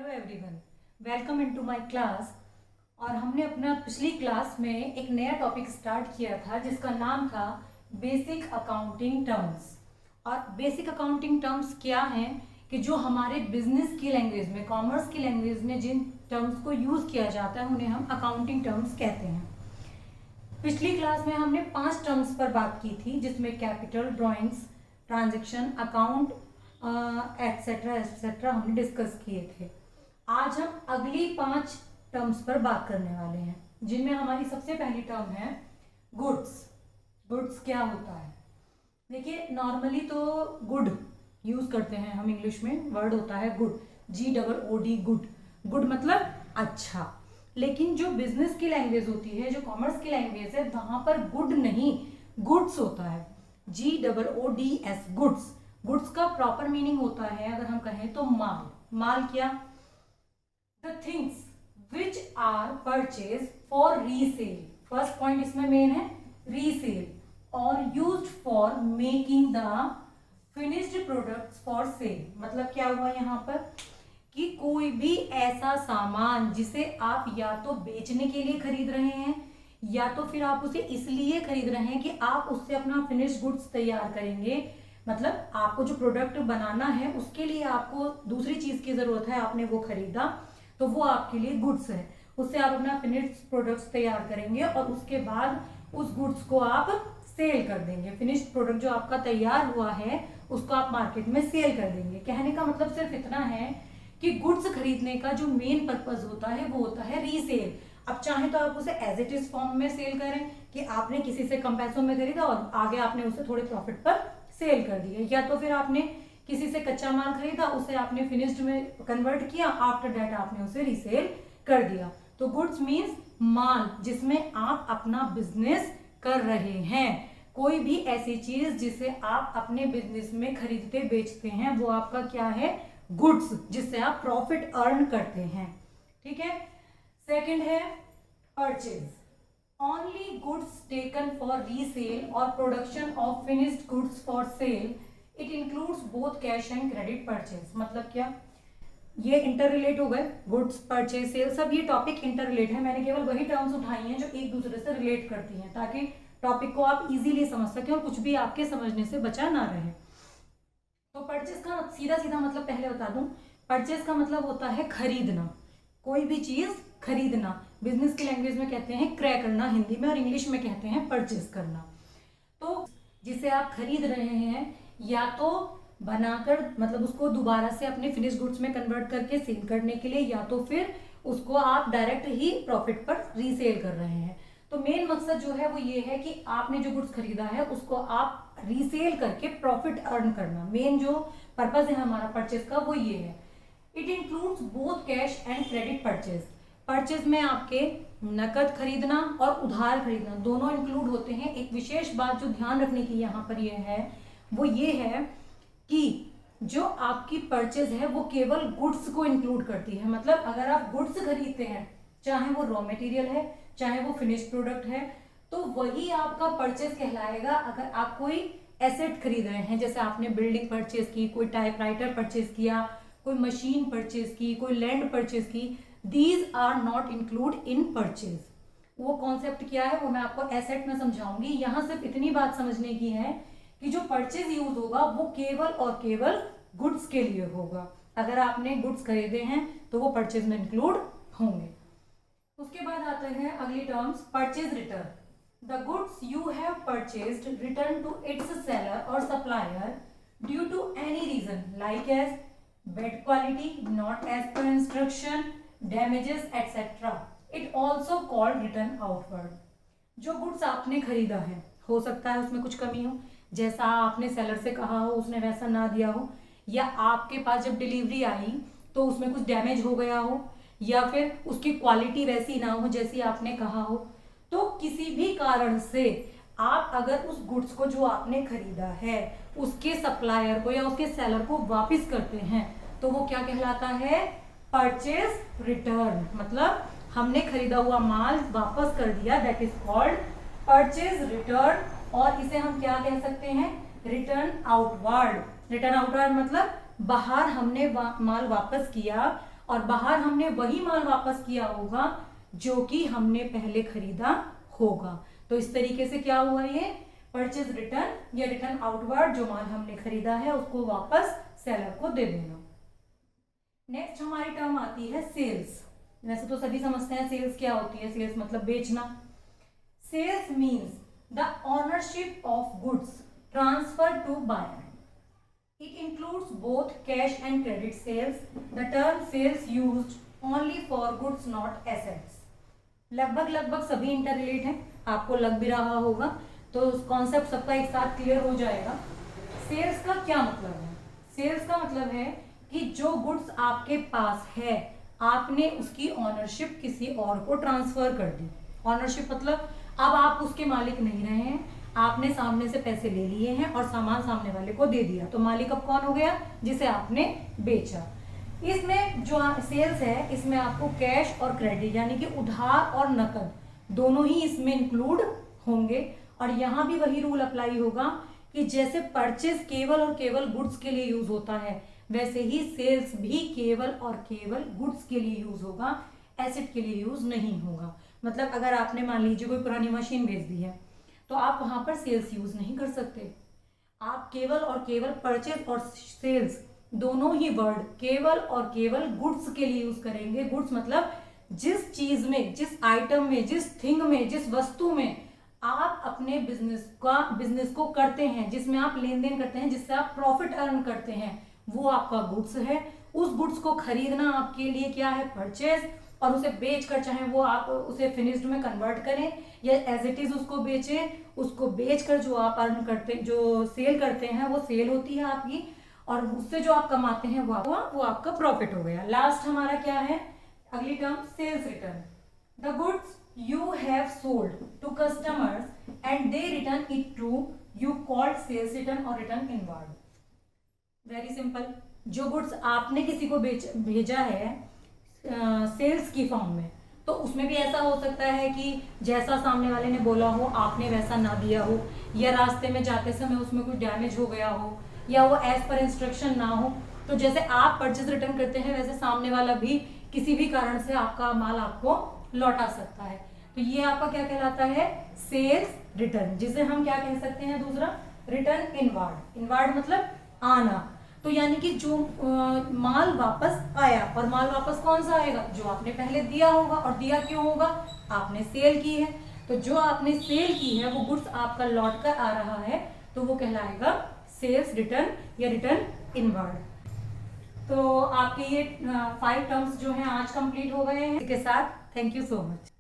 Hello everyone, welcome into my class. और हमने अपना पिछली क्लास में एक नया टॉपिक स्टार्ट किया था जिसका नाम था बेसिक अकाउंटिंग टर्म्स। और बेसिक अकाउंटिंग टर्म्स क्या हैं कि जो हमारे बिजनेस की लैंग्वेज में, कॉमर्स की लैंग्वेज में जिन टर्म्स को यूज़ किया जाता है उन्हें हम अकाउंटिंग टर्म्स कहते हैं। पिछली क्लास में हमने 5 टर्म्स पर बात की थी जिसमें capital, drawings, transaction, account etcetera etcetera हमने डिस्कस किए थे। आज हम अगली 5 टर्म्स पर बात करने वाले हैं जिनमें हमारी सबसे पहली टर्म है गुड्स। गुड्स क्या होता है? देखिए, नॉर्मली तो गुड यूज करते हैं हम, इंग्लिश में वर्ड होता है गुड, GOOD, गुड। गुड मतलब अच्छा। लेकिन जो बिजनेस की लैंग्वेज होती है, जो कॉमर्स की लैंग्वेज है, वहां पर गुड नहीं, गुड्स होता है, GOODS, गुड्स। गुड्स का प्रॉपर मीनिंग होता है, अगर हम कहें तो माल। माल क्या? The things which are purchase for resale. First point इसमें मेन है रीसेल, और used for making the finished products for sale. मतलब क्या हुआ यहाँ पर कि कोई भी ऐसा सामान जिसे आप या तो बेचने के लिए खरीद रहे हैं या तो फिर आप उसे इसलिए खरीद रहे हैं कि आप उससे अपना फिनिश्ड गुड्स तैयार करेंगे। मतलब आपको जो प्रोडक्ट बनाना है उसके लिए आपको दूसरी चीज की जरूरत है, आपने वो खरीदा तो वो आपके लिए गुड्स है। उससे आप अपना फिनिश्ड प्रोडक्ट्स तैयार करेंगे और उसके बाद उस गुड्स को आप सेल कर देंगे। फिनिश्ड प्रोडक्ट जो आपका तैयार हुआ है उसको आप मार्केट में सेल कर देंगे। कहने का मतलब सिर्फ इतना है कि गुड्स खरीदने का जो मेन पर्पज होता है वो होता है रीसेल। अब चाहे तो आप उसे एज इट इज फॉर्म में सेल करें कि आपने किसी से कम पैसों में खरीदा और आगे आपने उसे थोड़े प्रॉफिट पर सेल कर दिया, या तो फिर आपने किसी से कच्चा माल खरीदा, उसे आपने फिनिश्ड में कन्वर्ट किया, आफ्टर दैट आपने उसे रीसेल कर दिया। तो गुड्स मीन्स माल जिसमें आप अपना बिजनेस कर रहे हैं। कोई भी ऐसी चीज जिसे आप अपने बिजनेस में खरीदते बेचते हैं वो आपका क्या है? गुड्स, जिससे आप प्रॉफिट अर्न करते हैं। ठीक है। सेकंड है purchase. Only goods taken for resale और production of finished goods for sale. It includes both cash and credit purchase. मतलब क्या? ये इंटर रिलेट हो गए, गुड्स, परचेज, सेल, सब ये टॉपिक इंटर रिलेट है। मैंने केवल वही टर्म्स उठाई हैं जो एक दूसरे से रिलेट करती हैं ताकि टॉपिक को आप इजीली समझ सकें और कुछ भी आपके समझने से बचा ना रहे। तो परचेज का सीधा सीधा मतलब पहले बता दूं, परचेज का मतलब होता है खरीदना, कोई भी चीज खरीदना। बिजनेस की लैंग्वेज में कहते हैं क्रय करना हिंदी में, और इंग्लिश में कहते हैं परचेज करना। तो जिसे आप खरीद रहे हैं या तो बनाकर, मतलब उसको दोबारा से अपने फिनिश गुड्स में कन्वर्ट करके सेल करने के लिए, या तो फिर उसको आप डायरेक्ट ही प्रॉफिट पर रीसेल कर रहे हैं। तो मेन मकसद जो है वो ये है कि आपने जो गुड्स खरीदा है उसको आप रीसेल करके प्रॉफिट अर्न करना। मेन जो पर्पज है हमारा परचेज का वो ये है। It includes both cash and credit purchase. Purchase में आपके नकद खरीदना और उधार खरीदना दोनों इंक्लूड होते हैं। एक विशेष बात जो ध्यान रखने की यहाँ पर यह है वो ये है कि जो आपकी परचेज है वो केवल गुड्स को इंक्लूड करती है। मतलब अगर आप गुड्स खरीदते हैं, चाहे वो रॉ मटेरियल है चाहे वो फिनिश्ड प्रोडक्ट है, तो वही आपका परचेज कहलाएगा। अगर आप कोई एसेट खरीद रहे हैं, जैसे आपने बिल्डिंग परचेज की, कोई टाइपराइटर परचेज किया, कोई मशीन परचेज की, कोई लैंड परचेज की, these are not include in purchase. वो कॉन्सेप्ट क्या है वो मैं आपको एसेट में समझाऊंगी। यहाँ सिर्फ इतनी बात समझने की है कि जो परचेज यूज होगा वो केवल और केवल गुड्स के लिए होगा। अगर आपने गुड्स खरीदे हैं तो वो परचेज में इंक्लूड होंगे। उसके बाद आते हैं अगली terms, purchase return. The goods you have purchased return to its seller और supplier due to any reason like as bad quality, not as per instruction, damages etcetera. It also called return outward. जो goods आपने खरीदा है, हो सकता है उसमें कुछ कमी हो, जैसा आपने सेलर से कहा हो उसने वैसा ना दिया हो, या आपके पास जब डिलीवरी आई तो उसमें कुछ डैमेज हो गया हो, या फिर उसकी क्वालिटी वैसी ना हो जैसी आपने कहा हो। तो किसी भी कारण से आप अगर उस गुड्स को जो आपने खरीदा है उसके सप्लायर को या उसके सेलर को वापस करते हैं तो वो क्या कहलाता है? Purchase return. मतलब हमने खरीदा हुआ माल वापस कर दिया, that is called purchase return. और इसे हम क्या कह सकते हैं? Return outward. रिटर्न आउटवर्ड मतलब बाहर हमने माल वापस किया और बाहर हमने वही माल वापस किया होगा जो कि हमने पहले खरीदा होगा। तो इस तरीके से क्या हुआ, ये परचेज रिटर्न या रिटर्न आउटवर्ड, जो माल हमने खरीदा है उसको वापस सेलर को दे देना। नेक्स्ट हमारी टर्म आती है सेल्स। वैसे तो सभी समझते हैं सेल्स क्या होती है। सेल्स मतलब बेचना। Sales means the ownership of goods transfer to buyer. It includes both cash and credit sales. The term sales used only for goods, not assets. लगभग सभी इंटर रिलेट हैं, आपको लग भी रहा होगा, तो कॉन्सेप्ट सबका एक साथ क्लियर हो जाएगा। सेल्स का क्या मतलब है? सेल्स का मतलब है कि जो गुड्स आपके पास है आपने उसकी ऑनरशिप किसी और को ट्रांसफर कर दी। ऑनरशिप मतलब अब आप उसके मालिक नहीं रहे हैं, आपने सामने से पैसे ले लिए हैं और सामान सामने वाले को दे दिया, तो मालिक अब कौन हो गया? जिसे आपने बेचा। इसमें जो सेल्स है इसमें आपको कैश और क्रेडिट यानी कि उधार और नकद दोनों ही इसमें इंक्लूड होंगे। और यहाँ भी वही रूल अप्लाई होगा कि जैसे परचेज केवल और केवल गुड्स के लिए यूज होता है, वैसे ही सेल्स भी केवल और केवल गुड्स के लिए यूज होगा, एसेट के लिए यूज नहीं होगा। मतलब अगर आपने मान लीजिए कोई पुरानी मशीन बेच दी है तो आप वहां पर सेल्स यूज नहीं कर सकते। आप केवल और केवल परचेज और सेल्स दोनों ही वर्ड केवल और केवल गुड्स के लिए यूज करेंगे। गुड्स मतलब जिस चीज में, जिस आइटम में, जिस थिंग में, जिस वस्तु में आप अपने बिजनेस को करते हैं, जिसमें आप लेन देन करते हैं, जिससे आप प्रॉफिट अर्न करते हैं, वो आपका गुड्स है। उस गुड्स को खरीदना आपके लिए क्या है? परचेज। और उसे बेचकर, चाहे वो आप उसे फिनिश्ड में कन्वर्ट करें या एज इट इज उसको बेचें, उसको बेचकर जो आप अर्न करते, जो सेल करते हैं वो सेल होती है आपकी, और उससे जो आप कमाते हैं वो आपका प्रॉफिट हो गया। लास्ट हमारा क्या है? अगली term sales return. The goods you have sold to customers and they return it to you called sales return or return inward. Very simple. जो गुड्स आपने किसी को भेजा है सेल्स की फॉर्म में, तो उसमें भी ऐसा हो सकता है कि जैसा सामने वाले ने बोला हो आपने वैसा ना दिया हो, या रास्ते में जाते समय उसमें कुछ डैमेज हो गया हो, या वो एज पर इंस्ट्रक्शन ना हो। तो जैसे आप परचेज रिटर्न करते हैं वैसे सामने वाला भी किसी भी कारण से आपका माल आपको लौटा सकता है। तो ये आपका क्या कहलाता है? सेल्स रिटर्न, जिसे हम क्या कह सकते हैं? दूसरा रिटर्न इनवार्ड। इनवार्ड मतलब आना। तो यानी कि जो माल वापस आया, और माल वापस कौन सा आएगा? जो आपने पहले दिया होगा। और दिया क्यों होगा? आपने सेल की है, तो जो आपने सेल की है वो गुड्स आपका लौट कर आ रहा है, तो वो कहलाएगा सेल्स रिटर्न या रिटर्न इनवार्ड। तो आपके ये 5 टर्म्स जो हैं आज कंप्लीट हो गए हैं। इसके साथ थैंक यू सो मच।